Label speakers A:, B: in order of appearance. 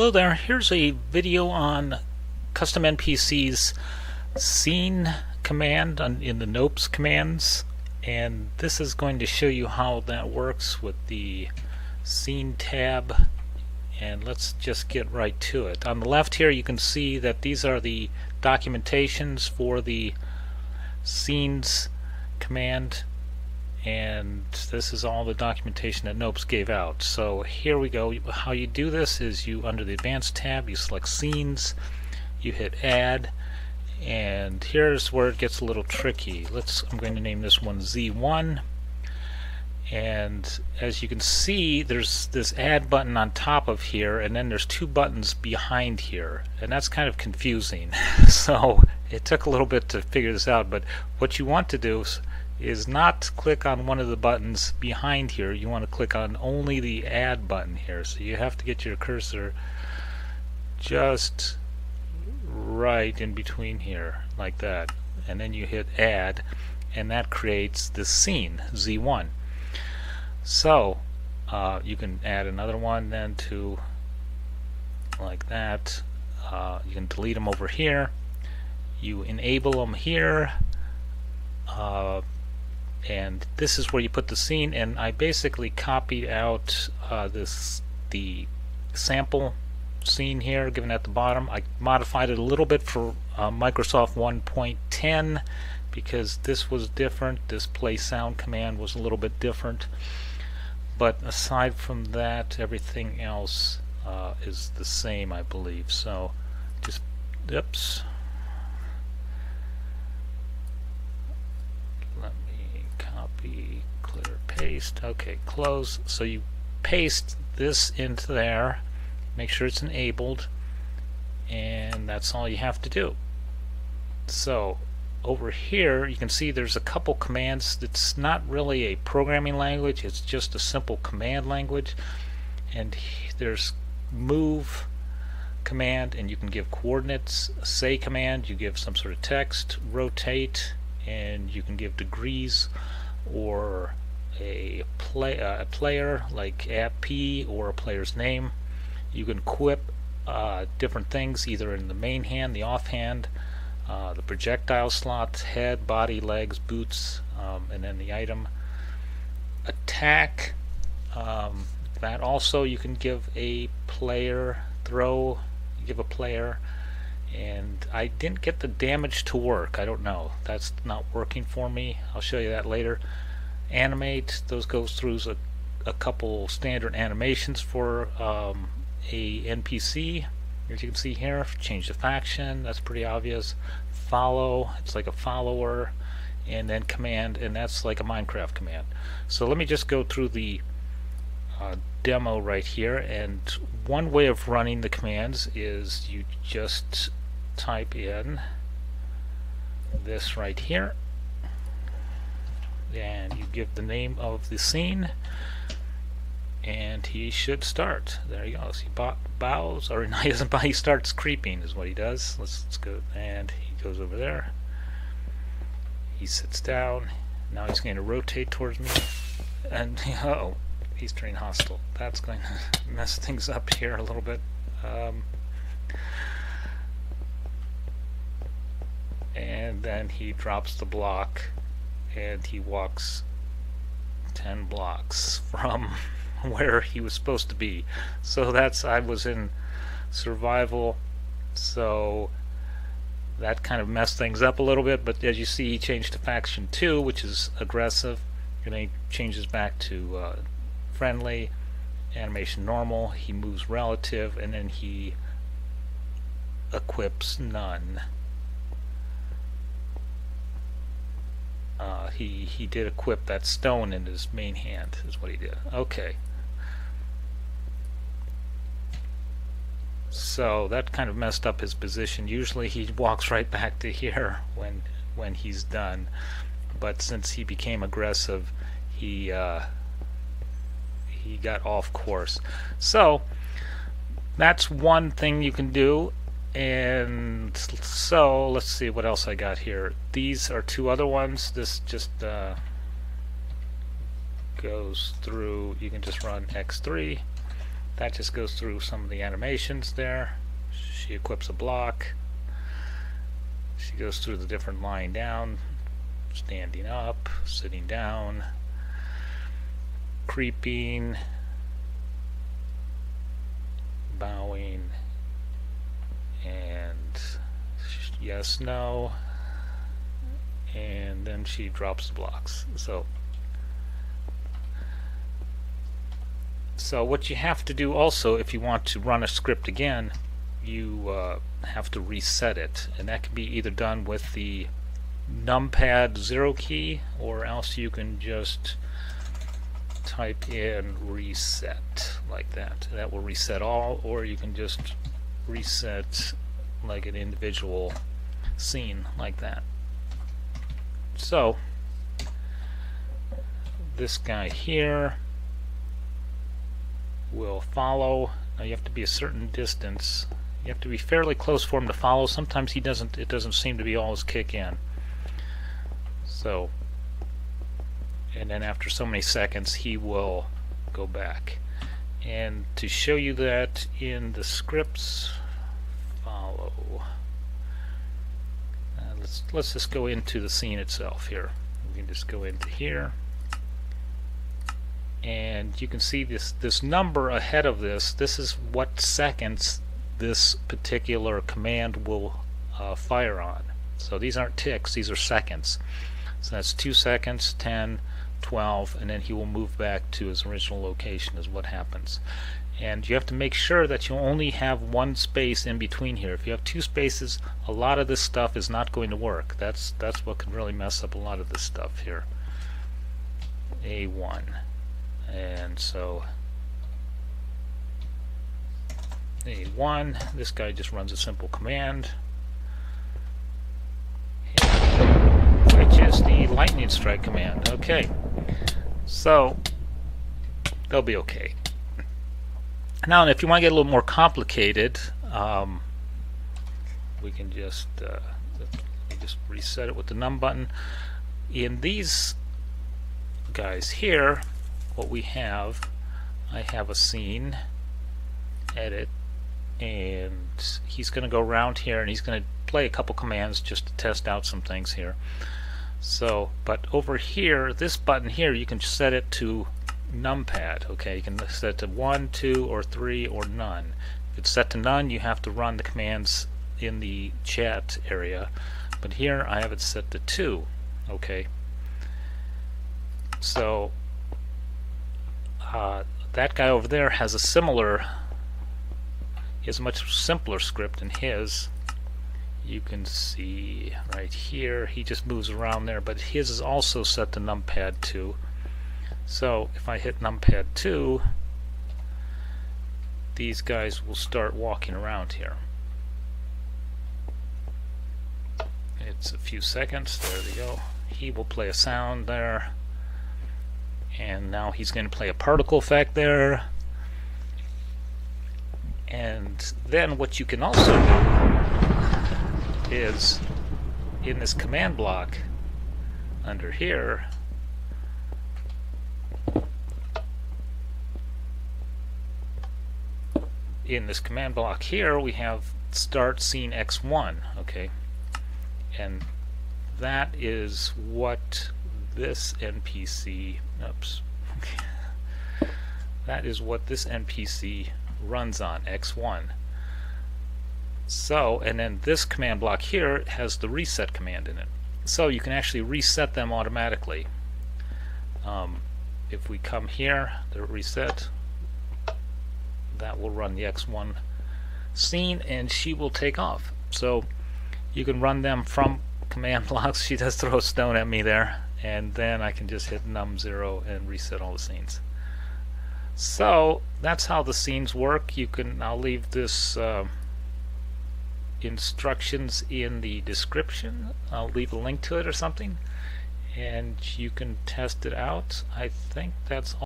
A: Hello there, here's a video on custom NPCs scene command in the Noppes commands, and this is going to show you how that works with the scene tab. And let's just get right to it. On the left here you can see that these are the documentations for the scenes command, and this is all the documentation that Noppes gave out. So here we go. How you do this is you, under the advanced tab, you select scenes, you hit add, and here's where it gets a little tricky. I'm going to name this one Z1, and as you can see there's this add button on top of here, and then there's two buttons behind here, and that's kind of confusing. So it took a little bit to figure this out, but what you want to do is not click on one of the buttons behind here. You want to click on only the add button here. So you have to get your cursor just right in between here, like that, and then you hit add, and that creates the scene Z1. So you can add another one then to like that. You can delete them over here, you enable them here, and this is where you put the scene. And I basically copied out the sample scene here given at the bottom. I modified it a little bit for Microsoft 1.10 because this was different. This playsound command was a little bit different, but aside from that everything else is the same, I believe. So just oops, copy, clear, paste. Okay, close. So you paste this into there, make sure it's enabled, and that's all you have to do. So over here you can see there's a couple commands. It's not really a programming language, it's just a simple command language. And there's move command, and you can give coordinates. A say command, you give some sort of text. Rotate, and you can give degrees, or a player like @p, or a player's name. You can equip different things either in the main hand, the offhand, the projectile slot, head, body, legs, boots, and then the item. Attack, that also you can give a player. Throw, you give a player. And I didn't get the damage to work. I don't know, that's not working for me. I'll show you that later. Animate, those goes through a couple standard animations for a NPC. As you can see here, change the faction, that's pretty obvious. Follow, it's like a follower. And then command, and that's like a Minecraft command. So let me just go through the demo right here. And one way of running the commands is you just type in this right here, and you give the name of the scene, and he should start. There you go. So he bows, or no, he doesn't bow, he starts creeping is what he does. Let's go, and he goes over there, he sits down. Now he's going to rotate towards me, and oh, he's turning hostile. That's going to mess things up here a little bit. And then he drops the block, and he walks 10 blocks from where he was supposed to be. So I was in survival, so that kind of messed things up a little bit. But as you see, he changed to faction 2, which is aggressive, and then he changes back to friendly, animation normal, he moves relative, and then he equips none. He did equip that stone in his main hand is what he did. Okay, so that kind of messed up his position. Usually he walks right back to here when he's done, but since he became aggressive, he got off course. So that's one thing you can do. And so let's see what else I got here. These are two other ones. This just goes through, you can just run X3 that just goes through some of the animations there. She equips a block. She goes through the different lying down, standing up, sitting down, creeping, bowing, and yes, no, and then she drops the blocks. So what you have to do also, if you want to run a script again, you have to reset it, and that can be either done with the numpad 0 key, or else you can just type in reset like that. That will reset all, or you can just reset like an individual scene like that. So this guy here will follow. Now you have to be a certain distance. You have to be fairly close for him to follow. Sometimes he doesn't. It doesn't seem to be always kick in. So, and then after so many seconds, he will go back. And to show you that in the scripts, follow. Let's just go into the scene itself here. We can just go into here, and you can see this number ahead of this. This is what seconds this particular command will fire on. So these aren't ticks, these are seconds. So that's 2 seconds, 10, 12, and then he will move back to his original location is what happens. And you have to make sure that you only have one space in between here. If you have 2 spaces, a lot of this stuff is not going to work. That's what can really mess up a lot of this stuff here. A1. And so A1, this guy just runs a simple command, which is the lightning strike command. Okay, so they'll be okay. Now, if you want to get a little more complicated, we can just reset it with the num button. In these guys here, what we have, I have a scene, edit, and he's going to go around here and he's going to play a couple commands just to test out some things here. So, but over here, this button here, you can set it to numpad. Okay, you can set it to 1, 2, or 3, or none. If it's set to none, you have to run the commands in the chat area, but here I have it set to 2. Okay, so that guy over there has a similar, he has a much simpler script in his. You can see right here, he just moves around there, but his is also set to numpad 2. So if I hit numpad 2, these guys will start walking around here. It's a few seconds, there they go. He will play a sound there, and now he's going to play a particle effect there. And then what you can also do is in this command block under here, in this command block here, we have start scene X1. Okay, and that is what this NPC, oops, that is what this NPC runs on, X1. So, and then this command block here has the reset command in it. So you can actually reset them automatically. If we come here, the reset, that will run the X1 scene and she will take off. So you can run them from command blocks. She does throw a stone at me there, and then I can just hit num0 and reset all the scenes. So that's how the scenes work. You can, I'll leave this instructions in the description. I'll leave a link to it or something, and you can test it out. I think that's all.